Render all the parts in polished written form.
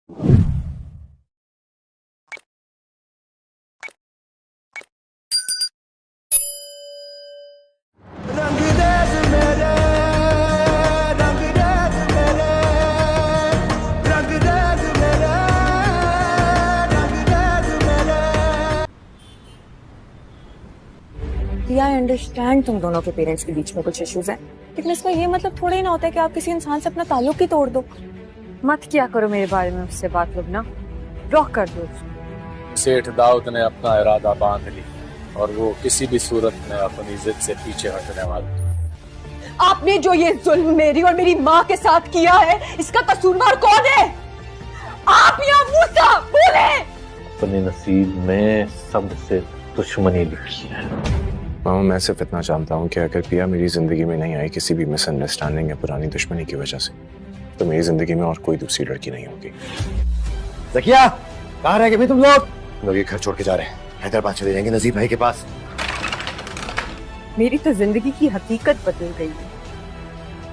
I understand तुम दोनों के पेरेंट्स के बीच में कुछ इश्यूज हैं, लेकिन इसका ये मतलब थोड़ा ही ना होता है कि आप किसी इंसान से अपना ताल्लुक ही तोड़ दो। मत क्या करो मेरे बारे में उससे बात लबना, ब्लॉक कर दो उसको। सेठ दाऊद ने अपना इरादा बांध ली और वो किसी भी सूरत में अपनी जिद से पीछे हटने वाला। आपने जो ये जुल्म मेरी और मेरी माँ के साथ किया है, इसका कसूरवार कौन है? आप या मूसा? बोले। अपने नसीब में सबसे दुश्मनी लिखी है। मामा, मैं सिर्फ इतना जानता हूँ कि अगर पिया मेरी जिंदगी में नहीं आई किसी भी मिसअंडरस्टैंडिंग या पुरानी दुश्मनी की वजह से, तो मेरी जिंदगी में और कोई दूसरी लड़की नहीं होगी। ज़किया, कहाँ रह गए तुम लोग ये घर छोड़ के जा रहे हैं, हैदराबाद चले जाएंगे नजीब भाई के पास। मेरी तो जिंदगी की हकीकत बदल गई है।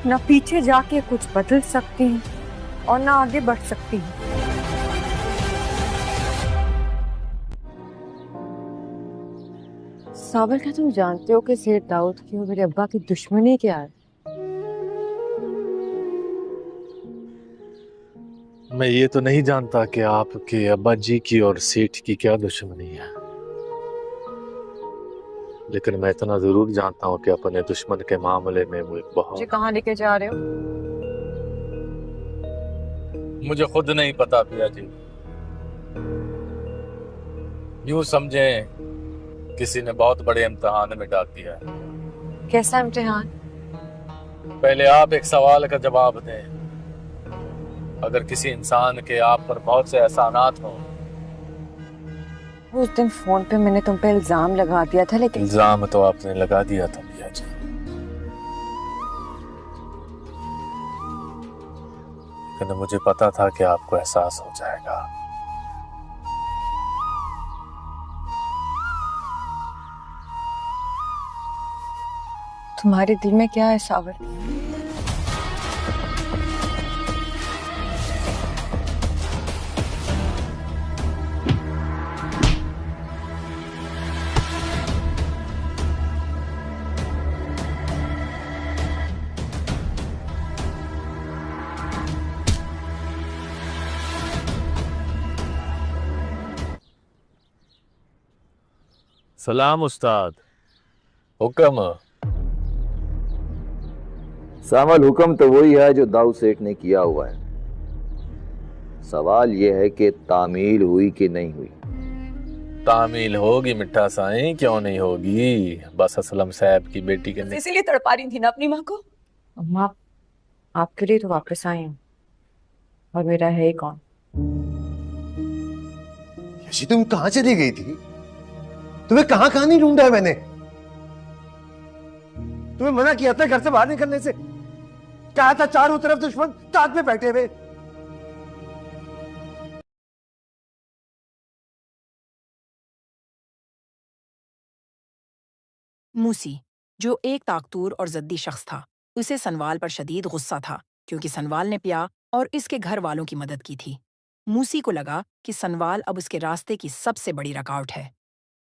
ना पीछे जाके कुछ बदल सकती हूँ और ना आगे बढ़ सकती हूँ। साबर, क्या तुम जानते हो कि सेठ दाऊद की और मेरे अब्बा की दुश्मनी क्या है? मैं ये तो नहीं जानता कि आपके अब्बा जी की और सेठ की क्या दुश्मनी है, लेकिन मैं इतना जरूर जानता हूँ कि अपने दुश्मन के मामले में वो बहुत। मुझे कहाँ लेके जा रहे हो? मुझे खुद नहीं पता पिया जी। यूं समझें किसी ने बहुत बड़े इम्तिहान में डाल दिया है। कैसा इम्तिहान? पहले आप एक सवाल का जवाब दें। अगर किसी इंसान के आप पर बहुत से एहसानात हों। उस दिन फोन पे मैंने तुम पे इल्जाम लगा दिया था, लेकिन इल्जाम तो आपने लगा दिया था पिया जी, लेकिन मुझे पता था कि आपको एहसास हो जाएगा। तुम्हारे दिल में क्या है सावर? सलाम उस्ताद। हुक्म। सामल, हुक्म तो वही है जो दाऊद सेठ ने किया हुआ है। सवाल यह है कि तामील हुई कि नहीं हुई। तामील होगी मिठा साईं, क्यों नहीं होगी। बस असलम साहब की बेटी के इसीलिए तड़पा रही थी ना अपनी माँ को। अम्मा, आपके लिए तो वापस आई हूँ, और मेरा है ही कौन? यशी, तुम कहाँ चली गई थी? तुम्हें कहाँ कहाँ नहीं ढूंढा है मैंने। तुम्हें मना किया था घर से बाहर निकलने से। कहा था चारों तरफ दुश्मन ताक में बैठे हुए। मूसी, जो एक ताकतूर और जद्दी शख्स था, उसे सनवाल पर शदीद गुस्सा था क्योंकि सनवाल ने पिया और इसके घर वालों की मदद की थी। मूसी को लगा कि सनवाल अब उसके रास्ते की सबसे बड़ी रुकावट है।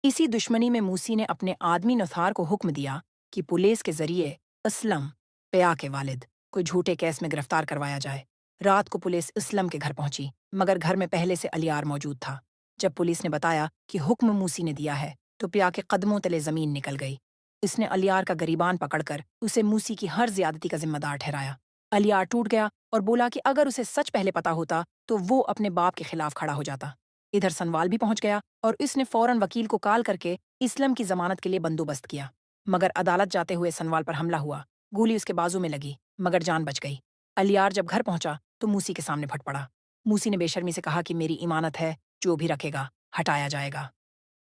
इसी दुश्मनी में मूसी ने अपने आदमी नुथार को हुक्म दिया कि पुलिस के जरिए असलम, पिया के वालिद, को झूठे केस में गिरफ्तार करवाया जाए। रात को पुलिस असलम के घर पहुंची, मगर घर में पहले से अलियार मौजूद था। जब पुलिस ने बताया कि हुक्म मूसी ने दिया है, तो पिया के कदमों तले जमीन निकल गई। उसने अलियार का गरीबान पकड़कर उसे मूसी की हर ज्यादती का जिम्मेदार ठहराया। अलियार टूट गया और बोला कि अगर उसे सच पहले पता होता तो वो अपने बाप के खिलाफ खड़ा हो जाता। इधर सनवाल भी पहुंच गया और इसने फौरन वकील को कॉल करके इस्लम की जमानत के लिए बंदोबस्त किया। मगर अदालत जाते हुए सनवाल पर हमला हुआ। गोली उसके बाजू में लगी, मगर जान बच गई। अलियार जब घर पहुंचा तो मूसी के सामने फट पड़ा। मूसी ने बेशर्मी से कहा कि मेरी इमानत है, जो भी रखेगा हटाया जाएगा।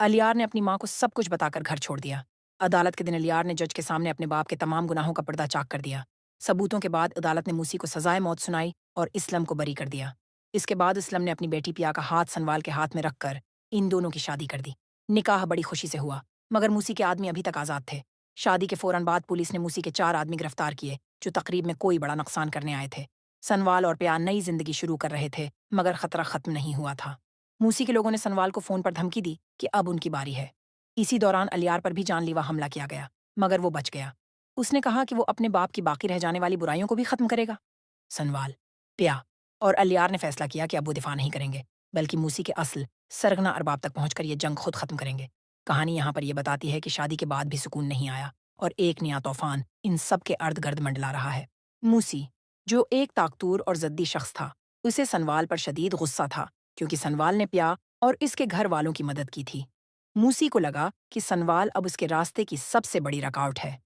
अलियार ने अपनी माँ को सब कुछ बताकर घर छोड़ दिया। अदालत के दिन अलियार ने जज के सामने अपने बाप के तमाम गुनाहों का पर्दा चाक कर दिया। सबूतों के बाद अदालत ने मूसी को सजाए मौत सुनाई और इस्लम को बरी कर दिया। इसके बाद इस्लम ने अपनी बेटी पिया का हाथ सनवाल के हाथ में रखकर इन दोनों की शादी कर दी। निकाह बड़ी खुशी से हुआ, मगर मूसी के आदमी अभी तक आज़ाद थे। शादी के फौरन बाद पुलिस ने मूसी के 4 आदमी गिरफ्तार किए, जो तकरीब में कोई बड़ा नुकसान करने आए थे। सनवाल और प्यार नई जिंदगी शुरू कर रहे थे, मगर खतरा खत्म नहीं हुआ था। मूसी के लोगों ने सनवाल को फोन पर धमकी दी कि अब उनकी बारी है। इसी दौरान अलियार पर भी जानलेवा हमला किया गया, मगर वो बच गया। उसने कहा कि वो अपने बाप की बाकी रह जाने वाली बुराइयों को भी खत्म करेगा। सनवाल, प्या और अलियार ने फैसला किया कि अब वो दिफा नहीं करेंगे, बल्कि मूसी के असल सरगना अरबाब तक पहुंचकर ये जंग खुद खत्म करेंगे। कहानी यहाँ पर यह बताती है कि शादी के बाद भी सुकून नहीं आया और एक नया तूफान इन सब के अर्द गर्द मंडला रहा है। मूसी, जो एक ताकतूर और जद्दी शख्स था, उसे सनवाल पर शदीद गुस्सा था, क्योंकि सनवाल ने प्या और इसके घर वालों की मदद की थी। मूसी को लगा कि सनवाल अब उसके रास्ते की सबसे बड़ी रुकावट है।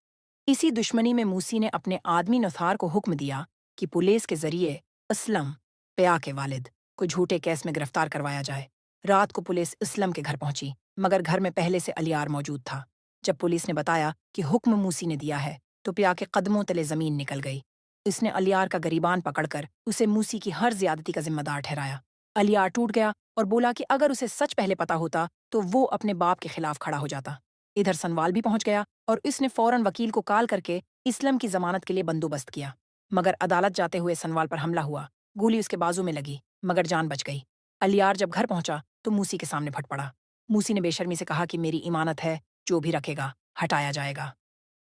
इसी दुश्मनी में मूसी ने अपने आदमी नथार को हुक्म दिया कि पुलिस के जरिए असलम, प्या के वालिद, को झूठे केस में गिरफ्तार करवाया जाए। रात को पुलिस असलम के घर पहुंची, मगर घर में पहले से अलियार मौजूद था। जब पुलिस ने बताया कि हुक्म मूसी ने दिया है, तो प्या के कदमों तले जमीन निकल गई। उसने अलियार का गरीबान पकड़कर उसे मूसी की हर ज्यादती का जिम्मेदार ठहराया। अलियार टूट गया और बोला कि अगर उसे सच पहले पता होता तो वो अपने बाप के खिलाफ खड़ा हो जाता। इधर सनवाल भी पहुंच गया और उसने फौरन वकील को कॉल करके इस्लम की जमानत के लिए बंदोबस्त किया। मगर अदालत जाते हुए सनवाल पर हमला हुआ। गोली उसके बाजू में लगी, मगर जान बच गई। अलियार जब घर पहुंचा तो मूसी के सामने फट पड़ा। मूसी ने बेशर्मी से कहा कि मेरी इमानत है, जो भी रखेगा हटाया जाएगा।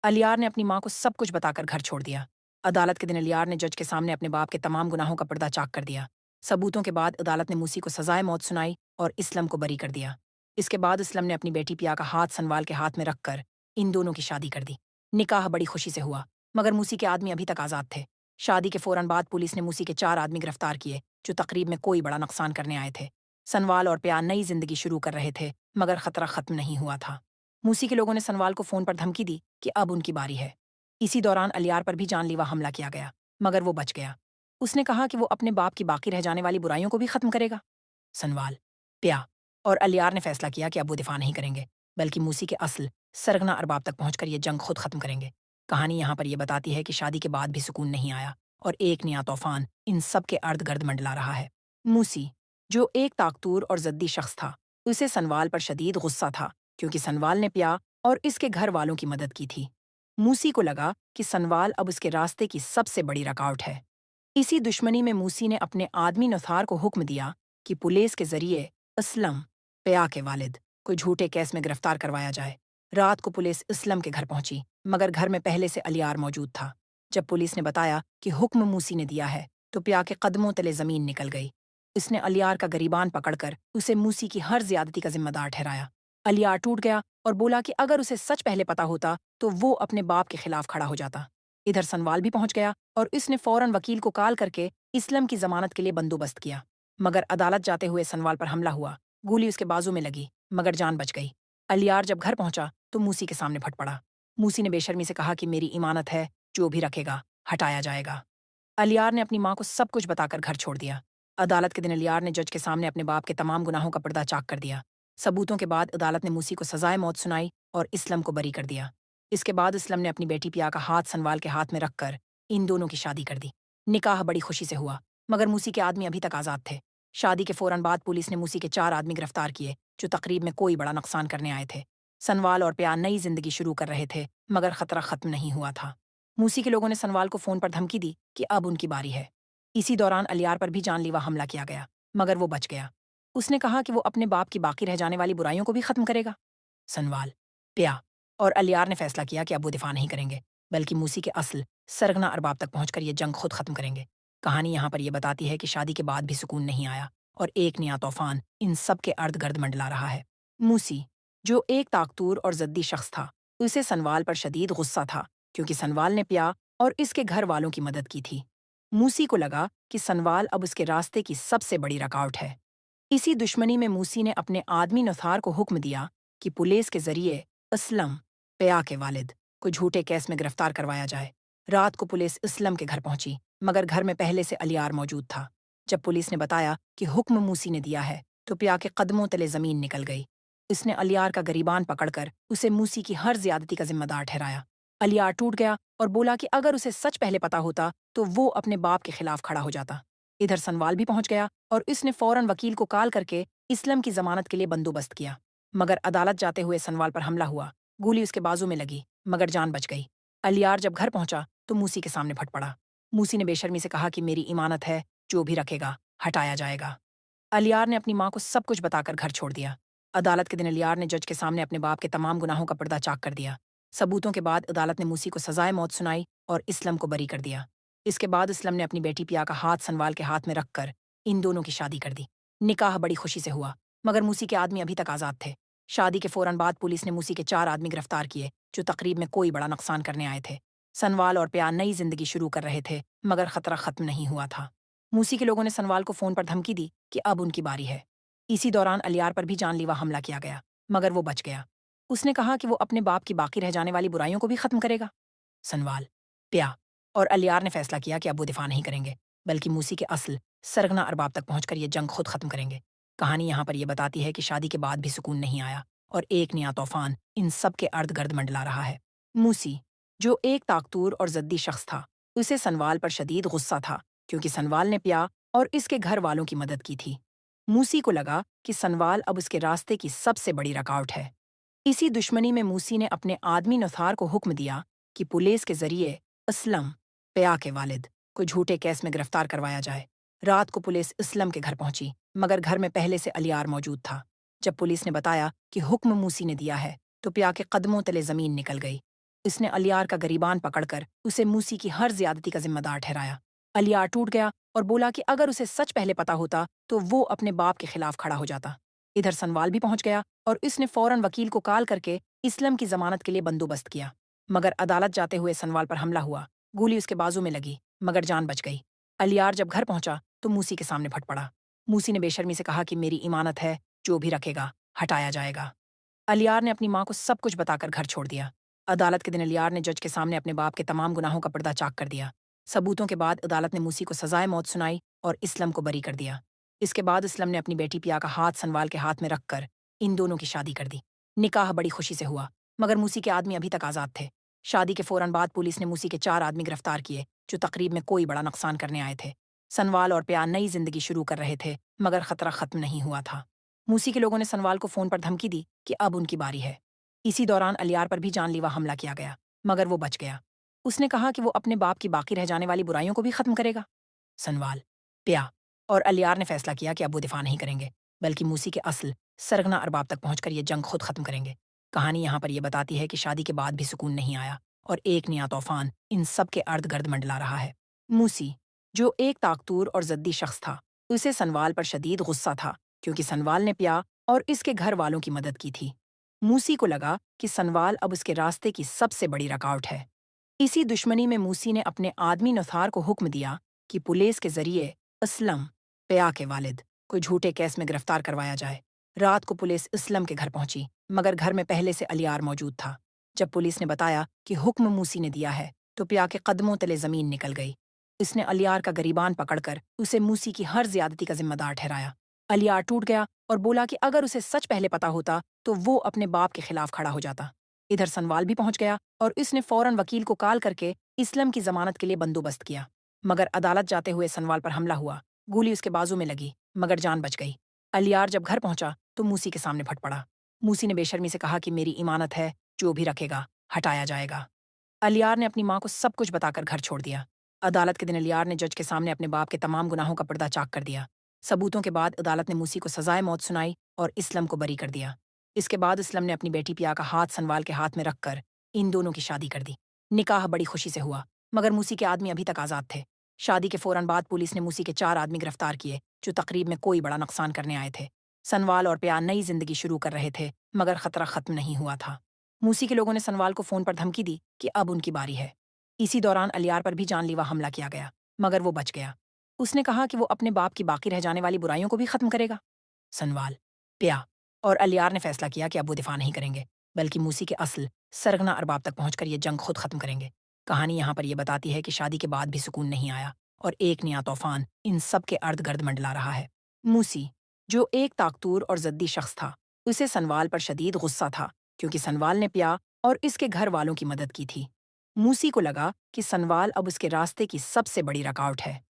अलियार ने अपनी माँ को सब कुछ बताकर घर छोड़ दिया। अदालत के दिन अलियार ने जज के सामने अपने बाप के तमाम गुनाहों का पर्दा चाक कर दिया। सबूतों के बाद अदालत ने मूसी को सजाए मौत सुनाई और इस्लम को बरी कर दिया। इसके बाद इस्लम ने अपनी बेटी पिया का हाथ सनवाल के हाथ में रखकर इन दोनों की शादी कर दी। निकाह बड़ी खुशी से हुआ, मगर मूसी के आदमी अभी तक आज़ाद थे। शादी के फौरन बाद पुलिस ने मूसी के 4 आदमी गिरफ्तार किए, जो तकरीब में कोई बड़ा नुकसान करने आए थे। सनवाल और प्या नई जिंदगी शुरू कर रहे थे, मगर खतरा खत्म नहीं हुआ था। मूसी के लोगों ने सनवाल को फोन पर धमकी दी कि अब उनकी बारी है। इसी दौरान अलियार पर भी जानलेवा हमला किया गया, मगर वो बच गया। उसने कहा कि वो अपने बाप की बाकी रह जाने वाली बुराइयों को भी खत्म करेगा। सनवाल, प्या और अलियार ने फैसला किया कि अब वो दिफा नहीं करेंगे, बल्कि मूसी के असल सरगना अरबाब तक पहुंचकर ये जंग खुद खत्म करेंगे। कहानी यहाँ पर यह बताती है कि शादी के बाद भी सुकून नहीं आया और एक नया तूफान इन सब के अर्द गर्द मंडला रहा है। मूसी, जो एक ताकतूर और जद्दी शख्स था, उसे सनवाल पर शदीद गुस्सा था, क्योंकि सनवाल ने प्या और इसके घर वालों की मदद की थी। मूसी को लगा कि सनवाल अब उसके रास्ते की सबसे बड़ी रुकावट है। इसी दुश्मनी में मूसी ने अपने आदमी नथार को हुक्म दिया कि पुलिस के जरिए असलम, प्या के वालिद, को झूठे केस में गिरफ्तार करवाया जाए। रात को पुलिस इस्लम के घर पहुंची, मगर घर में पहले से अलियार मौजूद था। जब पुलिस ने बताया कि हुक्म मूसी ने दिया है, तो प्या के कदमों तले जमीन निकल गई। उसने अलियार का गरीबान पकड़कर उसे मूसी की हर ज्यादती का जिम्मेदार ठहराया। अलियार टूट गया और बोला कि अगर उसे सच पहले पता होता तो वो अपने बाप के खिलाफ खड़ा हो जाता। इधर सनवाल भी पहुंच गया और उसने फौरन वकील को कॉल करके इस्लम की जमानत के लिए बंदोबस्त किया। मगर अदालत जाते हुए सनवाल पर हमला हुआ। गोली उसके बाजू में लगी, मगर जान बच गई। अलियार जब घर पहुंचा तो मूसी के सामने फट पड़ा। मूसी ने बेशर्मी से कहा कि मेरी इमानत है, जो भी रखेगा हटाया जाएगा। अलियार ने अपनी माँ को सब कुछ बताकर घर छोड़ दिया। अदालत के दिन अलियार ने जज के सामने अपने बाप के तमाम गुनाहों का पर्दा चाक कर दिया। सबूतों के बाद अदालत ने मूसी को सजाए मौत सुनाई और इस्लम को बरी कर दिया। इसके बाद इस्लम ने अपनी बेटी पिया का हाथ सनवाल के हाथ में रखकर इन दोनों की शादी कर दी। निकाह बड़ी खुशी से हुआ, मगर मूसी के आदमी अभी तक आज़ाद थे। शादी के फौरन बाद पुलिस ने मूसी के 4 आदमी गिरफ्तार किए, जो तकरीब में कोई बड़ा नुकसान करने आए थे। सनवाल और प्या नई जिंदगी शुरू कर रहे थे, मगर खतरा खत्म नहीं हुआ था। मूसी के लोगों ने सनवाल को फोन पर धमकी दी कि अब उनकी बारी है। इसी दौरान अलियार पर भी जानलेवा हमला किया गया, मगर वो बच गया। उसने कहा कि वो अपने बाप की बाकी रह जाने वाली बुराइयों को भी खत्म करेगा। सनवाल, प्या और अलियार ने फैसला किया कि अब वो दिफा नहीं करेंगे, बल्कि मूसी के असल सरगना अरबाब तक पहुंचकर ये जंग खुद खत्म करेंगे। कहानी यहाँ पर यह बताती है कि शादी के बाद भी सुकून नहीं आया और एक नया तूफान इन सब के अर्द गर्द मंडला रहा है। मूसी, जो एक ताकतूर और जद्दी शख्स था, उसे सनवाल पर शदीद गुस्सा था, क्योंकि सनवाल ने प्या और इसके घर वालों की मदद की थी। मूसी को लगा कि सनवाल अब उसके रास्ते की सबसे बड़ी रुकावट है। इसी दुश्मनी में मूसी ने अपने आदमी नथार को हुक्म दिया कि पुलिस के जरिए असलम, प्या के वालिद, को झूठे केस में गिरफ्तार करवाया जाए। रात को पुलिस इस्लम के घर पहुंची, मगर घर में पहले से अलियार मौजूद था। जब पुलिस ने बताया कि हुक्म मूसी ने दिया है, तो प्या के कदमों तले जमीन निकल गई। उसने अलियार का गरीबान पकड़कर उसे मूसी की हर ज्यादती का जिम्मेदार ठहराया। अलियार टूट गया और बोला कि अगर उसे सच पहले पता होता तो वो अपने बाप के खिलाफ खड़ा हो जाता। इधर सनवाल भी पहुंच गया और उसने फौरन वकील को कॉल करके इस्लम की जमानत के लिए बंदोबस्त किया। मगर अदालत जाते हुए सनवाल पर हमला हुआ। गोली उसके बाजू में लगी, मगर जान बच गई। अलियार जब घर पहुंचा तो मूसी के सामने फट पड़ा। موسی نے बेशर्मी से कहा कि मेरी इमानत है, जो भी रखेगा हटाया जाएगा। अलियार ने अपनी माँ को सब कुछ बताकर घर छोड़ दिया। अदालत के दिन अलियार ने जज के सामने अपने बाप के तमाम गुनाहों का पर्दा चाक कर दिया। सबूतों के बाद अदालत ने मूसी को सजाए मौत सुनाई और इस्लम को बरी कर दिया। इसके बाद इस्लम ने अपनी बेटी पिया का हाथ सनवाल के हाथ में रखकर इन दोनों की शादी कर दी। निकाह बड़ी खुशी से हुआ, मगर मूसी के आदमी अभी तक आज़ाद थे। शादी के फौरन बाद पुलिस ने मूसी के 4 आदमी गिरफ्तार किए, जो तकरीब में कोई बड़ा नुकसान करने आए थे। सनवाल और पिया नई जिंदगी शुरू कर रहे थे, मगर खतरा खत्म नहीं हुआ था। मूसी के लोगों ने सनवाल को फोन पर धमकी दी कि अब उनकी बारी है। इसी दौरान अलियार पर भी जानलेवा हमला किया गया, मगर वो बच गया। उसने कहा कि वो अपने बाप की बाकी रह जाने वाली बुराइयों को भी खत्म करेगा। सनवाल, पिया और अलियार ने फैसला किया कि अब वो दिफा नहीं करेंगे, बल्कि मूसी के असल सरगना अरबाब तक पहुंचकर ये जंग खुद खत्म करेंगे। कहानी यहाँ पर यह बताती है कि शादी के बाद भी सुकून नहीं आया और एक नया तूफान इन सब के अर्द गर्द मंडला रहा है। मूसी, जो एक ताकतूर और जद्दी शख्स था, उसे सनवाल पर शदीद गुस्सा था, क्योंकि सनवाल ने पिया और इसके घर वालों की मदद की थी। मूसी को लगा कि सनवाल अब उसके रास्ते की सबसे बड़ी रुकावट है। इसी दुश्मनी में मूसी ने अपने आदमी नुथार को हुक्म दिया कि पुलिस के जरिए असलम, पिया के वालिद, को झूठे केस में गिरफ्तार करवाया जाए। रात को पुलिस इस्लम के घर पहुंची, मगर घर में पहले से अलियार मौजूद था। जब पुलिस ने बताया कि हुक्म मूसी ने दिया है, तो पिया के कदमों तले जमीन निकल गई। उसने अलियार का गरीबान पकड़कर उसे मूसी की हर ज्यादती का जिम्मेदार ठहराया। अलियार टूट गया और बोला कि अगर उसे सच पहले पता होता तो वो अपने बाप के खिलाफ खड़ा हो जाता। इधर सनवाल भी पहुंच गया और उसने फौरन वकील को कॉल करके इस्लम की जमानत के लिए बंदोबस्त किया। मगर अदालत जाते हुए सनवाल पर हमला हुआ। गोली उसके बाजू में लगी, मगर जान बच गई। अलियार जब घर पहुंचा तो मूसी के सामने फट पड़ा। मूसी ने बेशर्मी से कहा कि मेरी इमानत है, जो भी रखेगा हटाया जाएगा। अलियार ने अपनी माँ को सब कुछ बताकर घर छोड़ दिया। अदालत के दिन अलियार ने जज के सामने अपने बाप के तमाम गुनाहों का पर्दा चाक कर दिया। सबूतों के बाद अदालत ने मूसी को सजाए मौत सुनाई और इस्लम को बरी कर दिया। इसके बाद इस्लम ने अपनी बेटी पिया का हाथ सनवाल के हाथ में रखकर इन दोनों की शादी कर दी। निकाह बड़ी खुशी से हुआ, मगर मूसी के आदमी अभी तक आज़ाद थे। शादी के फौरन बाद पुलिस ने मूसी के 4 आदमी गिरफ्तार किए, जो तकरीब में कोई बड़ा नुकसान करने आए थे। सनवाल और पिया नई जिंदगी शुरू कर रहे थे, मगर खतरा खत्म नहीं हुआ था। मूसी के लोगों ने सनवाल को फोन पर धमकी दी कि अब उनकी बारी है। इसी दौरान अलियार पर भी जानलेवा हमला किया गया, मगर वो बच गया। उसने कहा कि वो अपने बाप की बाकी रह जाने वाली बुराइयों को भी खत्म करेगा। सनवाल, पिया और अलियार ने फैसला किया कि अब वो दिफा नहीं करेंगे, बल्कि मूसी के असल सरगना अरबाब तक पहुंचकर ये जंग खुद खत्म करेंगे। कहानी यहाँ पर यह बताती है कि शादी के बाद भी सुकून नहीं आया और एक नया तूफान इन सब के अर्द गर्द मंडला रहा है। मूसी, जो एक ताकतूर और जद्दी शख्स था, उसे सनवाल पर शदीद गुस्सा था, क्योंकि सनवाल ने पिया और इसके घर वालों की मदद की थी। मूसी को लगा कि सनवाल अब उसके रास्ते की सबसे बड़ी रुकावट है। इसी दुश्मनी में मूसी ने अपने आदमी नुथार को हुक्म दिया कि पुलिस के जरिए असलम, पिया के वालिद, को झूठे केस में गिरफ्तार करवाया जाए। रात को पुलिस इस्लम के घर पहुंची, मगर घर में पहले से अलियार मौजूद था। जब पुलिस ने बताया कि हुक्म मूसी ने दिया है, तो पिया के कदमों तले जमीन निकल गई। उसने अलियार का गरीबान पकड़कर उसे मूसी की हर ज्यादती का जिम्मेदार ठहराया। अलियार टूट गया और बोला कि अगर उसे सच पहले पता होता तो वो अपने बाप के खिलाफ खड़ा हो जाता। इधर सनवाल भी पहुंच गया और उसने फौरन वकील को कॉल करके इस्लम की जमानत के लिए बंदोबस्त किया। मगर अदालत जाते हुए सनवाल पर हमला हुआ। गोली उसके बाजू में लगी, मगर जान बच गई। अलियार जब घर पहुंचा तो मूसी के सामने फट पड़ा। मूसी ने बेशर्मी से कहा कि मेरी इमानत है, जो भी रखेगा हटाया जाएगा। अलियार ने अपनी माँ को सब कुछ बताकर घर छोड़ दिया। अदालत के दिन अलियार ने जज के सामने अपने बाप के तमाम गुनाहों का पर्दा चाक कर दिया। सबूतों के बाद अदालत ने मूसी को सजाए मौत सुनाई और इस्लम को बरी कर दिया। इसके बाद इस्लम ने अपनी बेटी पिया का हाथ सनवाल के हाथ में रखकर इन दोनों की शादी कर दी। निकाह बड़ी खुशी से हुआ, मगर मूसी के आदमी अभी तक आज़ाद थे। शादी के फौरन बाद पुलिस ने मूसी के 4 आदमी गिरफ्तार किए, जो तकरीब में कोई बड़ा नुकसान करने आए थे। सनवाल और पिया नई जिंदगी शुरू कर रहे थे, मगर खतरा खत्म नहीं हुआ था। मूसी के लोगों ने सनवाल को फोन पर धमकी दी कि अब उनकी बारी है। इसी दौरान अलियार पर भी जानलेवा हमला किया गया, मगर वो बच गया। उसने कहा कि वो अपने बाप की बाकी रह जाने वाली बुराइयों को भी खत्म करेगा। सनवाल, पिया और अलियार ने फैसला किया कि अब वो दिफा नहीं करेंगे, बल्कि मूसी के असल सरगना अरबाब तक पहुंचकर ये जंग खुद खत्म करेंगे। कहानी यहाँ पर यह बताती है कि शादी के बाद भी सुकून नहीं आया और एक नया तूफान इन सब के अर्द गर्द मंडला रहा है। मूसी, जो एक ताकतूर और जद्दी शख्स था, उसे सनवाल पर शदीद गुस्सा था, क्योंकि सनवाल ने पिया और इसके घर वालों की मदद की थी। मूसी को लगा कि सनवाल अब उसके रास्ते की सबसे बड़ी रुकावट है।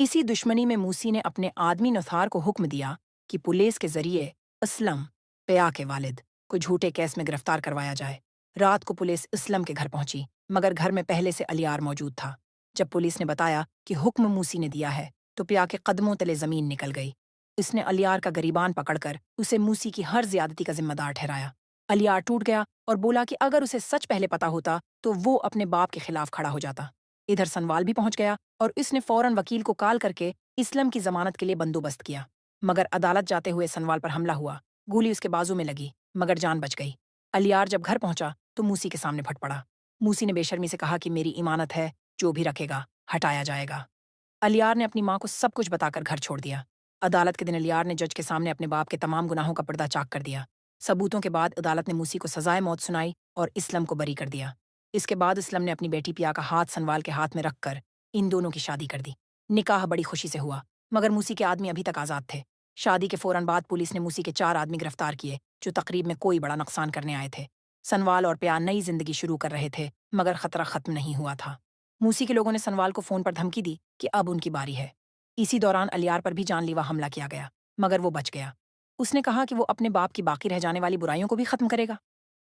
इसी दुश्मनी में मूसी ने अपने आदमी नुथार को हुक्म दिया कि पुलिस के जरिए असलम, पिया के वालिद, को झूठे केस में गिरफ्तार करवाया जाए। रात को पुलिस इस्लम के घर पहुंची, मगर घर में पहले से अलियार मौजूद था। जब पुलिस ने बताया कि हुक्म मूसी ने दिया है तो पिया के कदमों तले जमीन निकल गई। उसने अलियार का गरीबान पकड़कर उसे मूसी की हर ज्यादती का जिम्मेदार ठहराया। अलियार टूट गया और बोला कि अगर उसे सच पहले पता होता तो वो अपने बाप के खिलाफ खड़ा हो जाता। इधर सनवाल भी पहुंच गया और उसने फौरन वकील को कॉल करके इस्लम की जमानत के लिए बंदोबस्त किया। मगर अदालत जाते हुए सनवाल पर हमला हुआ। गोली उसके बाजू में लगी मगर जान बच गई। अलियार जब घर पहुंचा तो मूसी के सामने फट पड़ा। मूसी ने बेशर्मी से कहा कि मेरी इमानत है, जो भी रखेगा हटाया जाएगा। अलियार ने अपनी माँ को सब कुछ बताकर घर छोड़ दिया। अदालत के दिन अलियार ने जज के सामने अपने बाप के तमाम गुनाहों का पर्दा चाक कर दिया। सबूतों के बाद अदालत ने मूसी को सजाए मौत सुनाई और इस्लम को बरी कर दिया। इसके बाद इस्लम ने अपनी बेटी पिया का हाथ सनवाल के हाथ में रखकर इन दोनों की शादी कर दी। निकाह बड़ी खुशी से हुआ मगर मूसी के आदमी अभी तक आज़ाद थे। शादी के फौरन बाद पुलिस ने मूसी के 4 आदमी गिरफ्तार किए जो तकरीब में कोई बड़ा नुकसान करने आए थे। सनवाल और पिया नई जिंदगी शुरू कर रहे थे मगर खतरा खत्म नहीं हुआ था। मूसी के लोगों ने सनवाल को फोन पर धमकी दी कि अब उनकी बारी है। इसी दौरान अलियार पर भी जानलेवा हमला किया गया मगर वो बच गया। उसने कहा कि वो अपने बाप की बाकी रह जाने वाली बुराइयों को भी खत्म करेगा।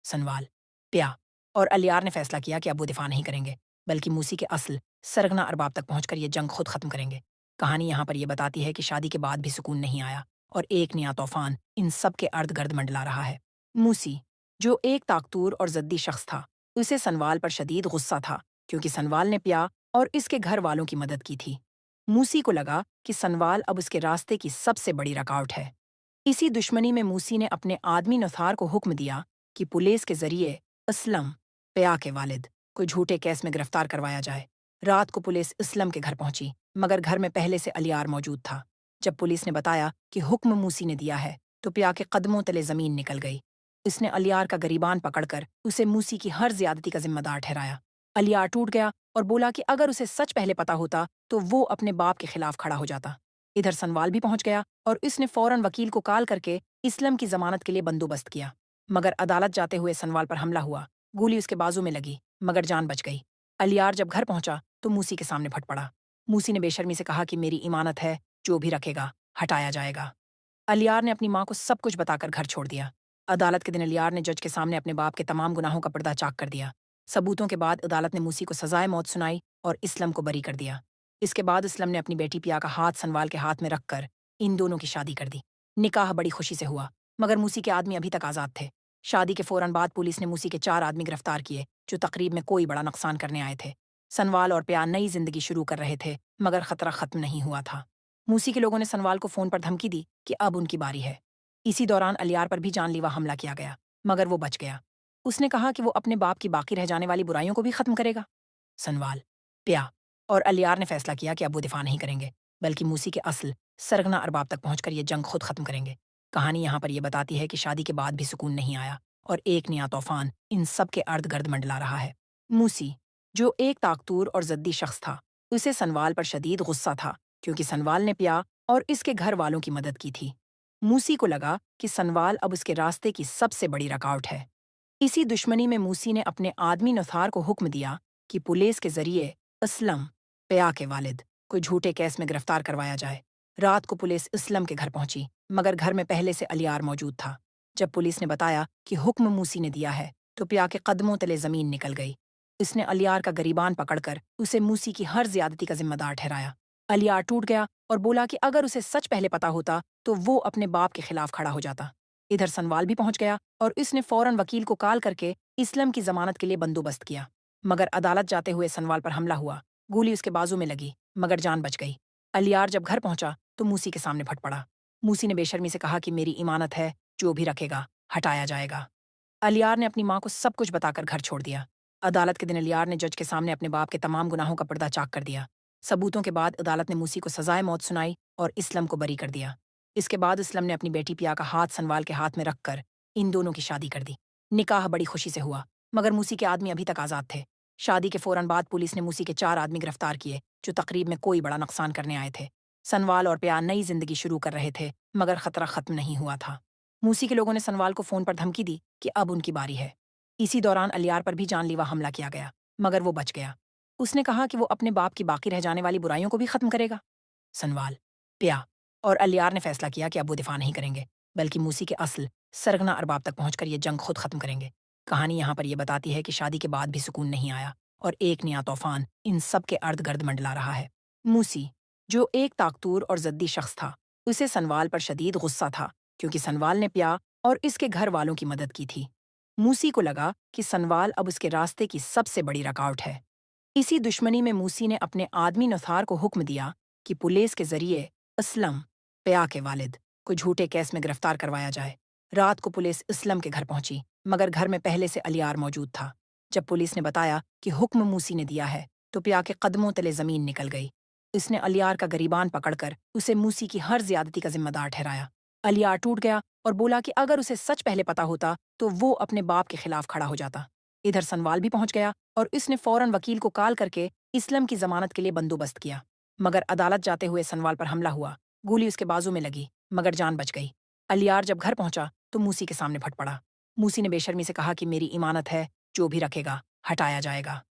सनवाल, पिया और अलियार ने फैसला किया कि अब वो दिफा नहीं करेंगे बल्कि मूसी के असल सरगना अरबाब तक पहुंचकर ये जंग खुद खत्म करेंगे। कहानी यहाँ पर यह बताती है कि शादी के बाद भी सुकून नहीं आया और एक नया तूफान इन सब के अर्द गर्द मंडला रहा है। मूसी, जो एक ताकतूर और जद्दी शख्स था, उसे सनवाल पर शदीद गुस्सा था क्योंकि सनवाल ने पिया और इसके घर वालों की मदद की थी। मूसी को लगा कि सनवाल अब उसके रास्ते की सबसे बड़ी रुकावट है। इसी दुश्मनी में मूसी ने अपने आदमी नुथार को हुक्म दिया कि पुलिस के जरिए इस्लम, पिया के वालिद, को झूठे केस में गिरफ्तार करवाया जाए। रात को पुलिस इस्लम के घर पहुंची मगर घर में पहले से अलियार मौजूद था। जब पुलिस ने बताया कि हुक्म मूसी ने दिया है तो पिया के कदमों तले जमीन निकल गई। उसने अलियार का गरीबान पकड़कर उसे मूसी की हर ज्यादती का जिम्मेदार ठहराया। अलियार टूट गया और बोला कि अगर उसे सच पहले पता होता तो वो अपने बाप के खिलाफ खड़ा हो जाता। इधर सनवाल भी पहुंच गया और उसने फौरन वकील को कॉल करके इस्लम की जमानत के लिए बंदोबस्त किया। मगर अदालत जाते हुए सनवाल पर हमला हुआ। गोली उसके बाजू में लगी मगर जान बच गई। अलियार जब घर पहुंचा तो मूसी के सामने फट पड़ा। मूसी ने बेशर्मी से कहा कि मेरी इमानत है, जो भी रखेगा हटाया जाएगा। अलियार ने अपनी माँ को सब कुछ बताकर घर छोड़ दिया। अदालत के दिन अलियार ने जज के सामने अपने बाप के तमाम गुनाहों का पर्दा चाक कर दिया। सबूतों के बाद अदालत ने मूसी को सजाए मौत सुनाई और इस्लम को बरी कर दिया। इसके बाद इस्लम ने अपनी बेटी पिया का हाथ सनवाल के हाथ में रखकर इन दोनों की शादी कर दी। निकाह बड़ी खुशी से हुआ मगर मूसी के आदमी अभी तक आज़ाद थे। शादी के फौरन बाद पुलिस ने मूसी के 4 आदमी गिरफ्तार किए जो तकरीब में कोई बड़ा नुकसान करने आए थे। सनवाल और पिया नई जिंदगी शुरू कर रहे थे मगर खतरा खत्म नहीं हुआ था। मूसी के लोगों ने सनवाल को फोन पर धमकी दी कि अब उनकी बारी है। इसी दौरान अलियार पर भी जानलेवा हमला किया गया मगर वो बच गया। उसने कहा कि वो अपने बाप की बाकी रह जाने वाली बुराइयों को भी खत्म करेगा। सनवाल, पिया और अलियार ने फैसला किया कि अब वो दिफा नहीं करेंगे बल्कि मूसी के असल सरगना अरबाब तक पहुंचकर ये जंग खुद खत्म करेंगे। कहानी यहाँ पर यह बताती है कि शादी के बाद भी सुकून नहीं आया और एक नया तूफान इन सब के अर्द गर्द मंडला रहा है। मूसी, जो एक ताकतूर और जद्दी शख्स था, उसे सनवाल पर शदीद गुस्सा था क्योंकि सनवाल ने पिया और इसके घर वालों की मदद की थी। मूसी को लगा कि सनवाल अब उसके रास्ते की सबसे बड़ी रुकावट है। इसी दुश्मनी में मूसी ने अपने आदमी नुथार को हुक्म दिया कि पुलिस के जरिए इस्लम, पिया के वालिद, को झूठे केस में गिरफ्तार करवाया जाए। रात को पुलिस इस्लम के घर पहुंची मगर घर में पहले से अलियार मौजूद था। जब पुलिस ने बताया कि हुक्म मूसी ने दिया है तो पिया के कदमों तले जमीन निकल गई। उसने अलियार का गरीबान पकड़कर उसे मूसी की हर ज्यादती का जिम्मेदार ठहराया। अलियार टूट गया और बोला कि अगर उसे सच पहले पता होता तो वो अपने बाप के खिलाफ खड़ा हो जाता। इधर सनवाल भी पहुंच गया और उसने फौरन वकील को कॉल करके इस्लम की जमानत के लिए बंदोबस्त किया। मगर अदालत जाते हुए सनवाल पर हमला हुआ। गोली उसके बाजू में लगी मगर जान बच गई। अलियार जब घर पहुंचा तो मूसी के सामने फट पड़ा। मूसी ने बेशर्मी से कहा कि मेरी इमानत है, जो भी रखेगा हटाया जाएगा। अलियार ने अपनी माँ को सब कुछ बताकर घर छोड़ दिया। अदालत के दिन अलियार ने जज के सामने अपने बाप के तमाम गुनाहों का पर्दा चाक कर दिया। सबूतों के बाद अदालत ने मूसी को सजाए मौत सुनाई और इस्लम को बरी कर दिया। इसके बाद इस्लम ने अपनी बेटी पिया का हाथ सनवाल के हाथ में रखकर इन दोनों की शादी कर दी। निकाह बड़ी खुशी से हुआ मगर मूसी के आदमी अभी तक आज़ाद थे। शादी के फौरन बाद पुलिस ने मूसी के 4 आदमी गिरफ्तार किए जो तकरीब में कोई बड़ा नुकसान करने आए थे। सनवाल और पिया नई जिंदगी शुरू कर रहे थे मगर खतरा खत्म नहीं हुआ था। मूसी के लोगों ने सनवाल को फोन पर धमकी दी कि अब उनकी बारी है। इसी दौरान अलियार पर भी जानलेवा हमला किया गया मगर वो बच गया। उसने कहा कि वो अपने बाप की बाकी रह जाने वाली बुराइयों को भी खत्म करेगा। सनवाल, पिया और अलियार ने फैसला किया कि अब वो दिफा नहीं करेंगे बल्कि मूसी के असल सरगना अरबाब तक पहुंचकर ये जंग खुद खत्म करेंगे। कहानी यहाँ पर यह बताती है कि शादी के बाद भी सुकून नहीं आया اور ایک नया तूफान इन सब के अर्द गर्द मंडला रहा है। मूसी, जो एक ताकतूर और जद्दी शख्स था, उसे सनवाल पर शदीद गुस्सा था क्योंकि सनवाल ने प्या और इसके घर वालों की मदद की थी। मूसी को लगा कि सनवाल अब उसके रास्ते की सबसे बड़ी रुकावट है। इसी दुश्मनी में मूसी ने अपने आदमी नुथार को हुक्म दिया कि पुलिस के जरिए असलम, प्या के वालिद, को झूठे केस में गिरफ्तार करवाया जाए। रात को पुलिस असलम के घर पहुंची, मगर घर में पहले से अलियार मौजूद था। जब पुलिस ने बताया कि हुक्म मूसी ने दिया है, तो प्या के कदमों तले जमीन निकल गई। उसने अलियार का गरीबान पकड़कर उसे मूसी की हर ज्यादती का जिम्मेदार ठहराया। अलियार टूट गया और बोला कि अगर उसे सच पहले पता होता तो वो अपने बाप के खिलाफ खड़ा हो जाता। इधर सनवाल भी पहुंच गया और उसने फौरन वकील को कॉल करके इस्लम की जमानत के लिए बंदोबस्त किया। मगर अदालत जाते हुए सनवाल पर हमला हुआ। गोली उसके बाजू में लगी, मगर जान बच गई। अलियार जब घर पहुंचा तो मूसी के सामने फट पड़ा। मूसी ने बेशर्मी से कहा कि मेरी इमानत है, जो भी रखेगा हटाया जाएगा।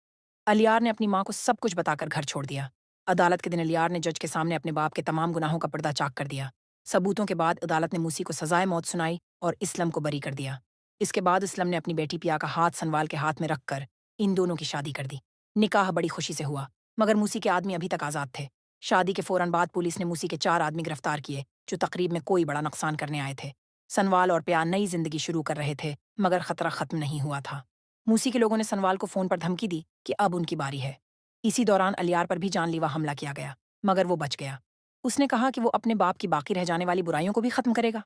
अलियार ने अपनी माँ को सब कुछ बताकर घर छोड़ दिया। अदालत के दिन अलियार ने जज के सामने अपने बाप के तमाम गुनाहों का पर्दा चाक कर दिया। सबूतों के बाद अदालत ने मूसी को सजाए मौत सुनाई और इस्लम को बरी कर दिया। इसके बाद इस्लम ने अपनी बेटी पिया का हाथ सनवाल के हाथ में रखकर इन दोनों की शादी कर दी। निकाह बड़ी खुशी से हुआ, मगर मूसी के आदमी अभी तक आज़ाद थे। शादी के फौरन बाद पुलिस ने मूसी के 4 आदमी गिरफ्तार किए, जो तकरीब में कोई बड़ा नुकसान करने आए थे। सनवाल और प्या नई जिंदगी शुरू कर रहे थे, मगर खतरा खत्म नहीं हुआ था। मूसी के लोगों ने सनवाल को फोन पर धमकी दी कि अब उनकी बारी है। इसी दौरान अलियार पर भी जानलेवा हमला किया गया, मगर वो बच गया। उसने कहा कि वो अपने बाप की बाकी रह जाने वाली बुराइयों को भी खत्म करेगा।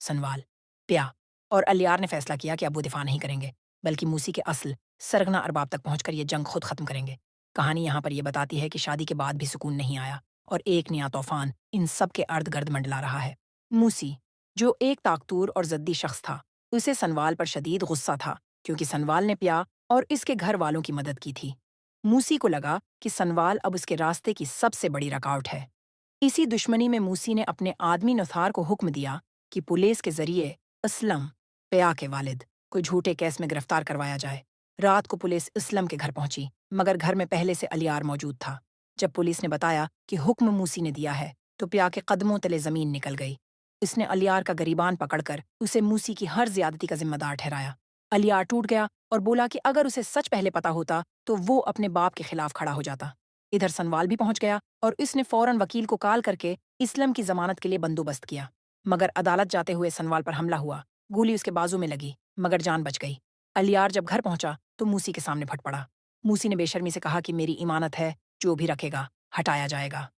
सनवाल, प्या और अलियार ने फैसला किया कि अब वो दिफा नहीं करेंगे, बल्कि मूसी के असल सरगना अरबाब तक पहुंचकर ये जंग खुद खत्म करेंगे। कहानी यहाँ पर यह बताती है कि शादी के बाद भी सुकून नहीं आया और एक नया तूफान इन सब के अर्द गर्द मंडला रहा है। मूसी, जो एक ताकतूर और जद्दी शख्स था, उसे सनवाल पर शदीद गुस्सा था क्योंकि सनवाल ने प्या और इसके घर वालों की मदद की थी। मूसी को लगा कि सनवाल अब उसके रास्ते की सबसे बड़ी रुकावट है। इसी दुश्मनी में मूसी ने अपने आदमी नुथार को हुक्म दिया कि पुलिस के जरिए असलम, प्या के वालिद, को झूठे केस में गिरफ्तार करवाया जाए। रात को पुलिस इस्लम के घर पहुंची, मगर घर में पहले से अलियार मौजूद था। जब पुलिस ने बताया कि हुक्म मूसी ने दिया है, तो प्या के कदमों तले जमीन निकल गई। उसने अलियार का गरीबान पकड़कर उसे मूसी की हर ज्यादती का जिम्मेदार ठहराया। अलियार टूट गया और बोला कि अगर उसे सच पहले पता होता तो वो अपने बाप के खिलाफ खड़ा हो जाता। इधर सनवाल भी पहुंच गया और उसने फौरन वकील को कॉल करके इस्लम की जमानत के लिए बंदोबस्त किया। मगर अदालत जाते हुए सनवाल पर हमला हुआ। गोली उसके बाजू में लगी, मगर जान बच गई। अलियार जब घर पहुंचा तो मूसी के सामने फट पड़ा। मूसी ने बेशर्मी से कहा कि मेरी इमानत है, जो भी रखेगा हटाया जाएगा।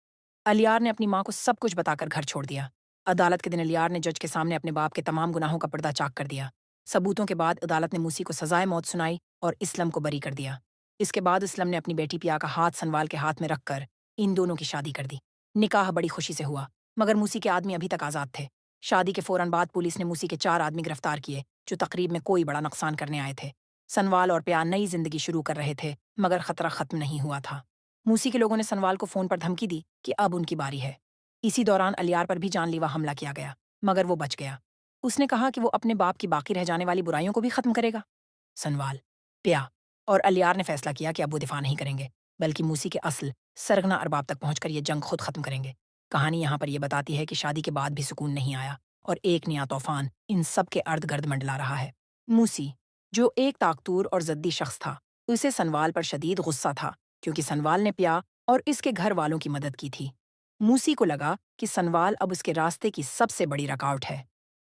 अलियार ने अपनी माँ को सब कुछ बताकर घर छोड़ दिया। अदालत के दिन अलियार ने जज के सामने अपने बाप के तमाम गुनाहों का पर्दा चाक कर दिया। सबूतों के बाद अदालत ने मूसी को सजाए मौत सुनाई और इस्लम को बरी कर दिया। इसके बाद इस्लम ने अपनी बेटी पिया का हाथ सनवाल के हाथ में रखकर इन दोनों की शादी कर दी। निकाह बड़ी खुशी से हुआ, मगर मूसी के आदमी अभी तक आज़ाद थे। शादी के फौरन बाद पुलिस ने मूसी के 4 आदमी गिरफ्तार किए, जो तकरीब में कोई बड़ा नुकसान करने आए थे। सनवाल और प्या नई जिंदगी शुरू कर रहे थे, मगर खतरा खत्म नहीं हुआ था। मूसी के लोगों ने सनवाल को फोन पर धमकी दी कि अब उनकी बारी है। इसी दौरान अलियार पर भी जानलेवा हमला किया गया, मगर वो बच गया। उसने कहा कि वो अपने बाप की बाकी रह जाने वाली बुराइयों को भी खत्म करेगा। सनवाल, प्या और अलियार ने फैसला किया कि अब वो दिफा नहीं करेंगे, बल्कि मूसी के असल सरगना अरबाब तक पहुंचकर ये जंग खुद खत्म करेंगे। कहानी यहाँ पर यह बताती है कि शादी के बाद भी सुकून नहीं आया और एक नया तूफान इन सब के अर्द गर्द मंडला रहा है। मूसी, जो एक ताकतूर और जद्दी शख्स था, उसे सनवाल पर शदीद गुस्सा था क्योंकि सनवाल ने प्या और इसके घर वालों की मदद की थी। मूसी को लगा कि सनवाल अब उसके रास्ते की सबसे बड़ी रुकावट है।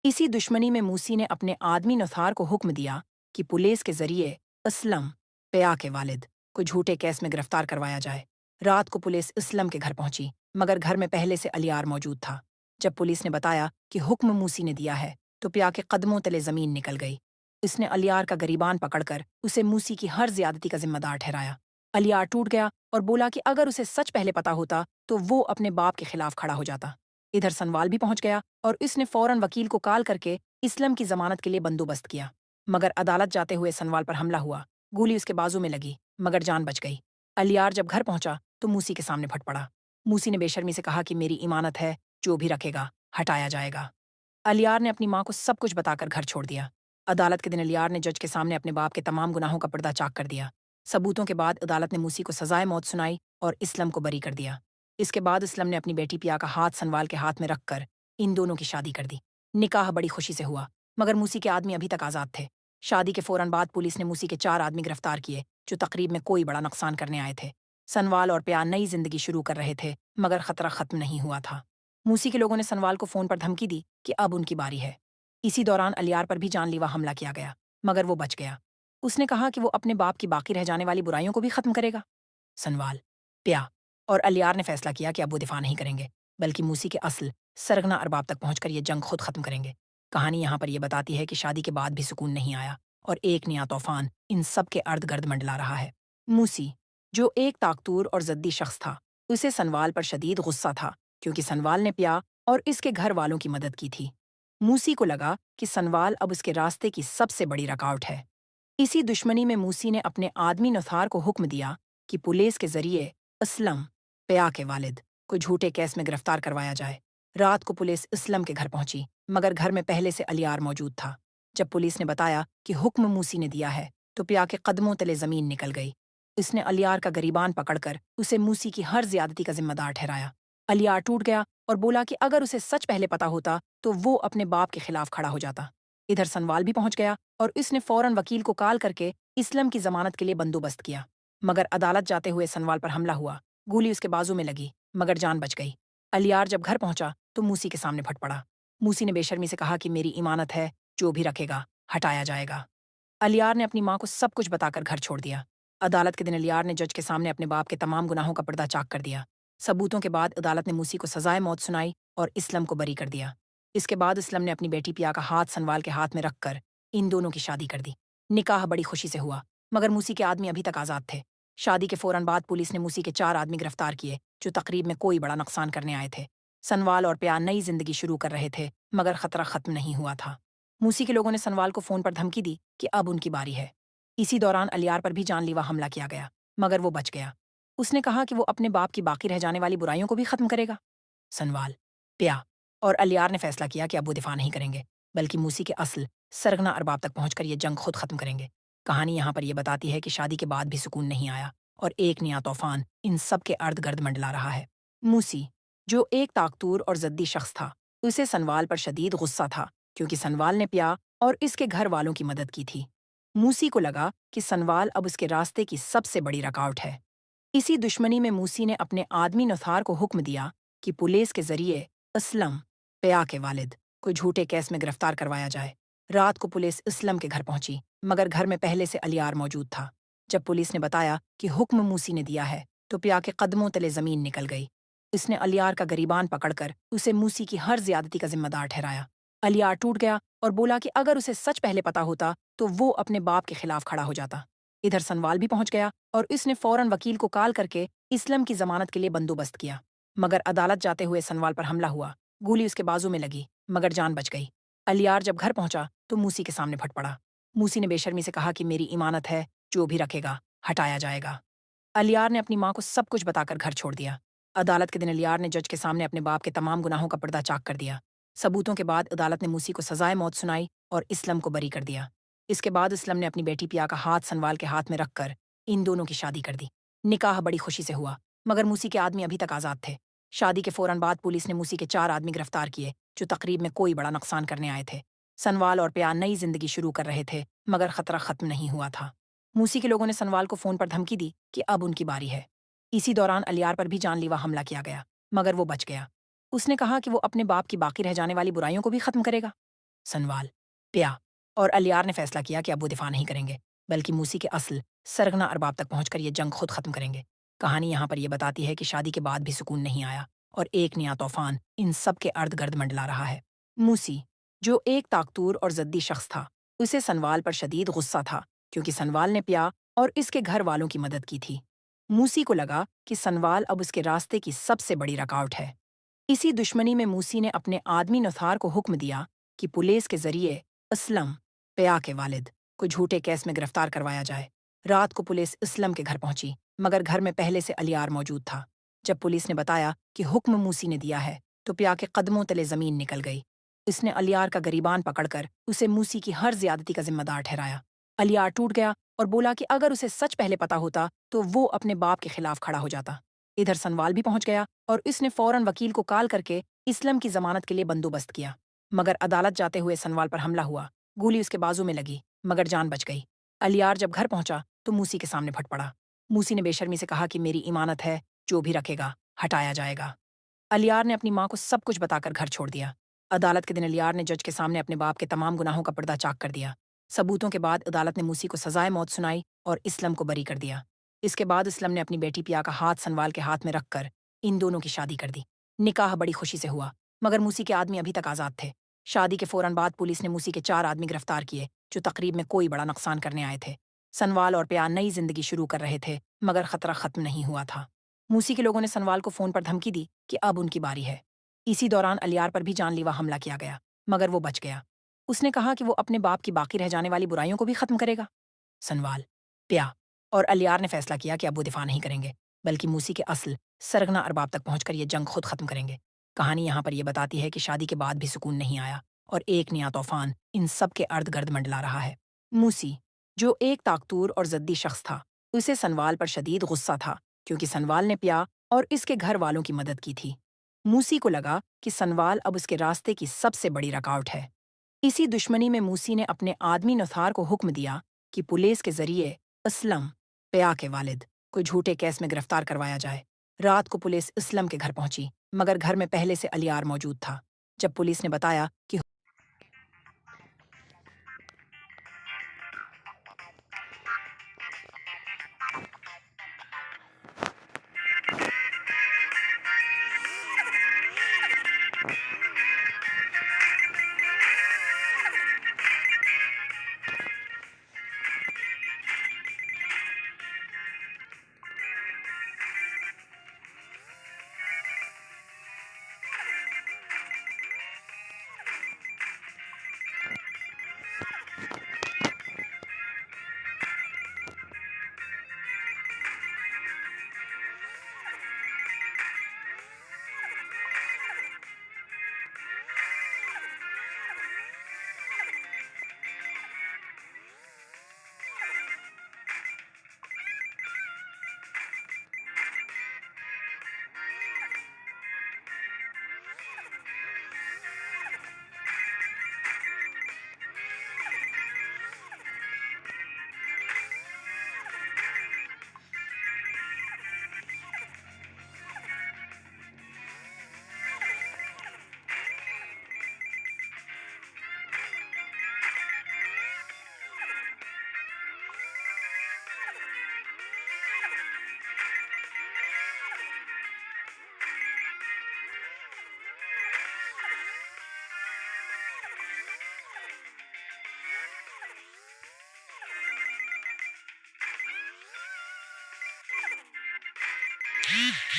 इसी दुश्मनी में मूसी ने अपने आदमी नुथार को हुक्म दिया कि पुलिस के जरिए असलम, प्या के वालिद, को झूठे केस में गिरफ्तार करवाया जाए। रात को पुलिस इस्लम के घर पहुंची, मगर घर में पहले से अलियार मौजूद था। जब पुलिस ने बताया कि हुक्म मूसी ने दिया है, तो प्या के कदमों तले जमीन निकल गई। उसने अलियार का गरीबान पकड़कर उसे मूसी की हर ज्यादती का जिम्मेदार ठहराया। अलियार टूट गया और बोला कि अगर उसे सच पहले पता होता तो वो अपने बाप के खिलाफ खड़ा हो जाता। इधर सनवाल भी पहुंच गया और उसने फौरन वकील को कॉल करके इस्लम की जमानत के लिए बंदोबस्त किया। मगर अदालत जाते हुए सनवाल पर हमला हुआ। गोली उसके बाजू में लगी, मगर जान बच गई। अलियार जब घर पहुंचा तो मूसी के सामने फट पड़ा। मूसी ने बेशर्मी से कहा कि मेरी इमानत है, जो भी रखेगा हटाया जाएगा। अलियार ने अपनी माँ को सब कुछ बताकर घर छोड़ दिया। अदालत के दिन अलियार ने जज के सामने अपने बाप के तमाम गुनाहों का पर्दा चाक कर दिया। सबूतों के बाद अदालत ने मूसी को सजाए मौत सुनाई और इस्लम को बरी कर दिया। इसके बाद इस्लम ने अपनी बेटी पिया का हाथ सनवाल के हाथ में रखकर इन दोनों की शादी कर दी। निकाह बड़ी खुशी से हुआ, मगर मूसी के आदमी अभी तक आज़ाद थे। شادی کے فوراً بعد پولیس نے موسی کے 4 آدمی گرفتار کیے جو تقریب میں کوئی بڑا نقصان کرنے آئے تھے۔ سنوال اور پیا نئی زندگی شروع کر رہے تھے مگر خطرہ ختم نہیں ہوا تھا۔ موسی کے لوگوں نے سنوال کو فون پر دھمکی دی کہ اب ان کی باری ہے۔ اسی دوران الیار پر بھی جان لیوا حملہ کیا گیا مگر وہ بچ گیا۔ اس نے کہا کہ وہ اپنے باپ کی باقی رہ جانے والی برائیوں کو بھی ختم کرے گا۔ سنوال، پیا اور الیار نے فیصلہ کیا کہ اب وہ دفاع نہیں کریں گے بلکہ موسی کے اصل سرگنا ارباب تک پہنچ کر یہ جنگ خود ختم کریں گے۔ کہانی یہاں پر یہ بتاتی ہے کہ شادی کے بعد بھی سکون نہیں آیا اور ایک نیا طوفان ان سب کے ارد گرد منڈلا رہا ہے۔ موسی، جو ایک طاقتور اور ضدی شخص تھا، اسے سنوال پر شدید غصہ تھا کیونکہ سنوال نے پیا اور اس کے گھر والوں کی مدد کی تھی۔ موسی کو لگا کہ سنوال اب اس کے راستے کی سب سے بڑی رکاوٹ ہے۔ اسی دشمنی میں موسی نے اپنے آدمی نثار کو حکم دیا کہ پولیس کے ذریعے اسلم، پیا کے والد، کو جھوٹے کیس میں گرفتار کروایا جائے۔ رات کو پولیس اسلم کے گھر پہنچی مگر گھر میں پہلے سے الیار موجود تھا۔ جب پولیس نے بتایا کہ حکم موسی نے دیا ہے تو پیا کے قدموں تلے زمین نکل گئی۔ اس نے الیار کا گریبان پکڑ کر اسے موسی کی ہر زیادتی کا ذمہ دار ٹھہرایا۔ الیار ٹوٹ گیا اور بولا کہ اگر اسے سچ پہلے پتا ہوتا تو وہ اپنے باپ کے خلاف کھڑا ہو جاتا۔ ادھر سنوال بھی پہنچ گیا اور اس نے فوراً وکیل کو کال کر کے اسلم کی ضمانت کے لیے بندوبست کیا مگر عدالت جاتے ہوئے سنوال پر حملہ ہوا۔ گولی اس کے بازو میں لگی مگر جان بچ گئی۔ الیار جب گھر پہنچا تو موسی کے سامنے پھٹ پڑا۔ موسی نے بے شرمی سے کہا کہ میری امانت ہے، جو بھی رکھے گا ہٹایا جائے گا۔ الیار نے اپنی ماں کو سب کچھ بتا کر گھر چھوڑ دیا۔ عدالت کے دن الیار نے جج کے سامنے اپنے باپ کے تمام گناہوں کا پردہ چاک کر دیا۔ ثبوتوں کے بعد عدالت نے موسی کو سزائے موت سنائی اور اسلم کو بری کر دیا۔ اس کے بعد اسلم نے اپنی بیٹی پیا کا ہاتھ سنوال کے ہاتھ میں رکھ کر ان دونوں کی شادی کر دی۔ نکاح بڑی خوشی سے ہوا مگر موسی کے آدمی ابھی تک آزاد تھے۔ شادی کے فوراً بعد پولیس نے موسی کے 4 آدمی گرفتار کیے جو تقریب میں کوئی بڑا نقصان کرنے آئے تھے۔ سنوال اور پیا نئی زندگی شروع کر رہے تھے مگر خطرہ ختم نہیں ہوا تھا۔ موسی کے لوگوں نے سنوال کو فون پر دھمکی دی کہ اب ان کی باری ہے۔ اسی دوران الیار پر بھی جان لیوا حملہ کیا گیا مگر وہ بچ گیا۔ اس نے کہا کہ وہ اپنے باپ کی باقی رہ جانے والی برائیوں کو بھی ختم کرے گا۔ سنوال، پیا اور الیار نے فیصلہ کیا کہ اب وہ دفاع نہیں کریں گے بلکہ موسی کے اصل سرگنا ارباب تک پہنچ کر یہ جنگ خود ختم کریں گے۔ کہانی یہاں پر یہ بتاتی ہے کہ شادی کے بعد بھی سکون نہیں آیا اور ایک نیا طوفان ان سب کے ارد گرد منڈلا رہا ہے۔ موسی، جو ایک طاقتور اور ضدی شخص تھا، اسے سنوال پر شدید غصہ تھا کیونکہ سنوال نے پیا اور اس کے گھر والوں کی مدد کی تھی۔ موسی کو لگا کہ سنوال اب اس کے راستے کی سب سے بڑی رکاوٹ ہے۔ اسی دشمنی میں موسی نے اپنے آدمی نثار کو حکم دیا کہ پولیس کے ذریعے اسلم، پیا کے والد، کو جھوٹے کیس میں گرفتار کروایا جائے۔ رات کو پولیس اسلم کے گھر پہنچی مگر گھر میں پہلے سے الیار موجود تھا۔ جب پولیس نے بتایا کہ حکم موسی نے دیا ہے تو پیا کے قدموں تلے زمین نکل گئی۔ اس نے الیار کا گریبان پکڑ کر اسے موسی کی ہر زیادتی کا ذمہ دار ٹھہرایا۔ الیار ٹوٹ گیا اور بولا کہ اگر اسے سچ پہلے پتا ہوتا تو وہ اپنے باپ کے خلاف کھڑا ہو جاتا۔ ادھر سنوال بھی پہنچ گیا اور اس نے فوراً وکیل کو کال کر کے اسلم کی ضمانت کے لیے بندوبست کیا مگر عدالت جاتے ہوئے سنوال پر حملہ ہوا۔ گولی اس کے بازو میں لگی مگر جان بچ گئی۔ الیار جب گھر پہنچا تو موسی کے سامنے پھٹ پڑا۔ موسی نے بے شرمی سے کہا کہ میری امانت ہے، جو بھی رکھے گا ہٹایا جائے گا۔ الیار نے اپنی ماں کو سب کچھ بتا کر گھر چھوڑ دیا۔ عدالت کے دن الیار نے جج کے سامنے اپنے باپ کے تمام گناہوں کا پردہ چاک کر دیا۔ ثبوتوں کے بعد عدالت نے موسی کو سزائے موت سنائی اور اسلم کو بری کر دیا۔ اس کے بعد اسلم نے اپنی بیٹی پیا کا ہاتھ سنوال کے ہاتھ میں رکھ کر ان دونوں کی شادی کر دی۔ نکاح بڑی خوشی سے ہوا مگر موسی کے آدمی ابھی تک آزاد تھے۔ شادی کے فوراً بعد پولیس نے موسی کے 4 آدمی گرفتار کیے جو تقریب میں کوئی بڑا نقصان کرنے آئے تھے۔ سنوال اور پیا نئی زندگی شروع کر رہے تھے مگر خطرہ ختم نہیں ہوا تھا۔ موسی کے لوگوں نے سنوال کو فون پر دھمکی دی کہ اب ان کی باری ہے۔ اسی دوران الیار پر بھی جان لیوا حملہ کیا گیا مگر وہ بچ گیا۔ اس نے کہا کہ وہ اپنے باپ کی باقی رہ جانے والی برائیوں کو بھی ختم کرے گا۔ سنوال، پیا اور الیار نے فیصلہ کیا کہ اب وہ دفاع نہیں کریں گے بلکہ موسی کے اصل سرگنا ارباب تک پہنچ کر یہ جنگ خود ختم کریں گے۔ کہانی یہاں پر یہ بتاتی ہے کہ شادی کے بعد بھی سکون نہیں آیا اور ایک نیا طوفان ان سب کے ارد گرد منڈلا رہا ہے۔ موسی، جو ایک طاقتور اور ضدی شخص تھا، اسے سنوال پر شدید غصہ تھا کیونکہ سنوال نے پیا اور اس کے گھر والوں کی مدد کی تھی۔ موسی کو لگا کہ سنوال اب اس کے راستے کی سب سے بڑی رکاوٹ ہے۔ اسی دشمنی میں موسی نے اپنے آدمی نثار کو حکم دیا کہ پولیس کے ذریعے اسلم، پیا کے والد، کو جھوٹے کیس میں گرفتار کروایا جائے۔ رات کو پولیس اسلم کے گھر پہنچی مگر گھر میں پہلے سے الیار موجود تھا۔ جب پولیس نے بتایا کہ حکم موسی نے دیا ہے تو پیا کے قدموں تلے زمین نکل گئی۔ اس نے الیار کا گریبان پکڑ کر اسے موسی کی ہر زیادتی کا ذمہ دار ٹھہرایا۔ الیار ٹوٹ گیا اور بولا کہ اگر اسے سچ پہلے پتا ہوتا تو وہ اپنے باپ کے خلاف کھڑا ہو جاتا۔ ادھر سنوال بھی پہنچ گیا اور اس نے فوراً وکیل کو کال کر کے اسلم کی ضمانت کے لیے بندوبست کیا مگر عدالت جاتے ہوئے سنوال پر حملہ ہوا۔ گولی اس کے بازو میں لگی मगर जान बच गई। अलियार जब घर पहुंचा तो मूसी के सामने फट पड़ा। मूसी ने बेशर्मी से कहा कि मेरी इमानत है, जो भी रखेगा हटाया जाएगा। अलियार ने अपनी माँ को सब कुछ बताकर घर छोड़ दिया। अदालत के दिन अलियार ने जज के सामने अपने बाप के तमाम गुनाहों का पर्दा चाक कर दिया। सबूतों के बाद अदालत ने मूसी को सजाए मौत सुनाई और इस्लम को बरी कर दिया। इसके बाद इस्लम ने अपनी बेटी पिया का हाथ सनवाल के हाथ में रखकर इन दोनों की शादी कर दी। निकाह बड़ी खुशी से हुआ, मगर मूसी के आदमी अभी तक आज़ाद थे। शादी के फौरन बाद पुलिस ने मूसी के 4 आदमी गिरफ्तार किए, जो तकरीब में कोई बड़ा नुकसान करने आए थे। सनवाल और पिया नई जिंदगी शुरू कर रहे थे, मगर खतरा खत्म नहीं हुआ था। मूसी के लोगों ने सनवाल को फोन पर धमकी दी कि अब उनकी बारी है। इसी दौरान अलियार पर भी जानलेवा हमला किया गया, मगर वो बच गया। उसने कहा कि वो अपने बाप की बाकी रह जाने वाली बुराइयों को भी खत्म करेगा। सनवाल, पिया और अलियार ने फैसला किया कि अब वो दिफा नहीं करेंगे, बल्कि मूसी के असल सरगना अरबाब तक पहुंचकर ये जंग खुद खत्म करेंगे। कहानी यहाँ पर यह बताती है कि शादी के बाद भी सुकून नहीं आया और एक नया तूफान इन सब के अर्द गर्द मंडला रहा है। मूसी, जो एक ताकतूर और जद्दी शख्स था, उसे सनवाल पर शदीद गुस्सा था, क्योंकि सनवाल ने पिया और इसके घर वालों की मदद की थी। मूसी को लगा कि सनवाल अब उसके रास्ते की सबसे बड़ी रुकावट है। इसी दुश्मनी में मूसी ने अपने आदमी नुथार को हुक्म दिया कि पुलिस के जरिए असलम, पिया के वालिद, को झूठे केस में गिरफ्तार करवाया जाए। रात को पुलिस इसलम के घर पहुंची, मगर घर में पहले से अलियार मौजूद था। जब पुलिस ने बताया कि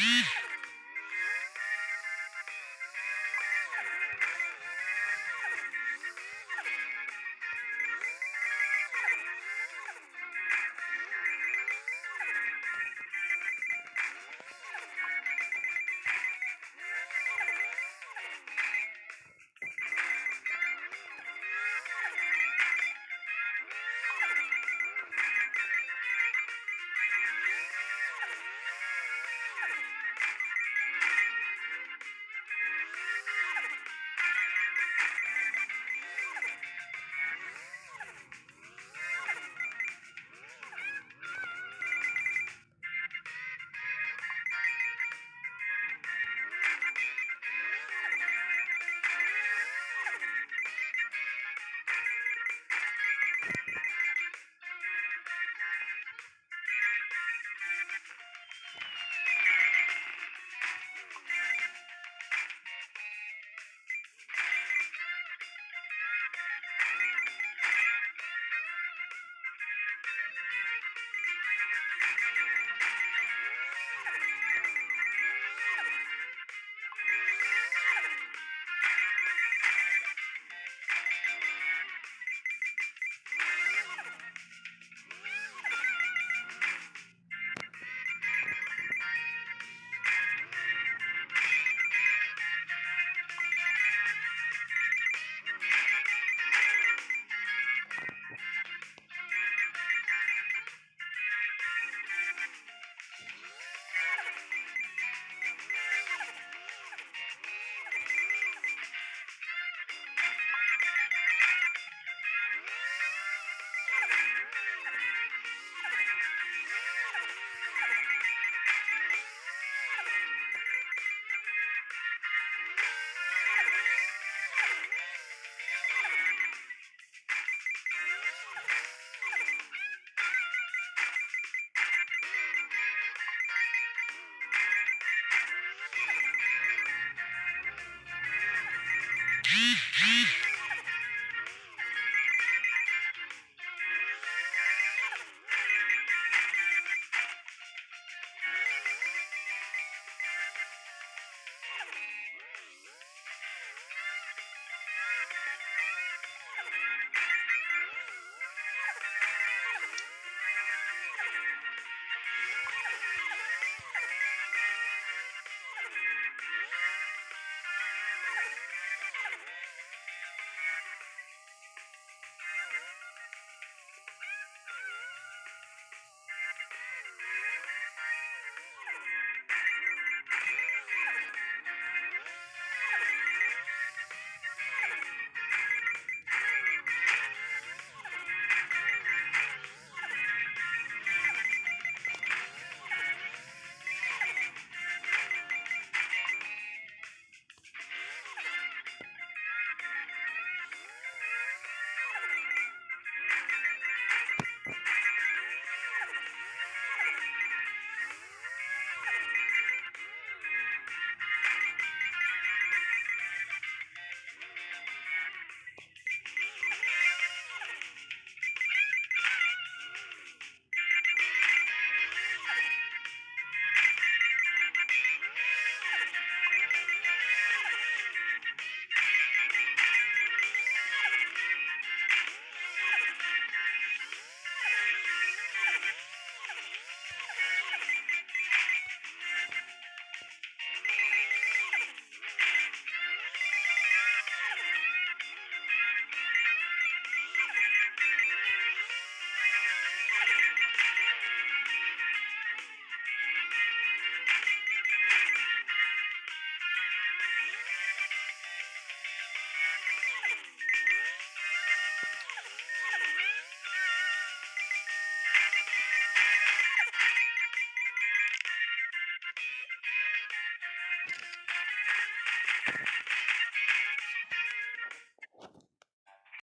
Yeah.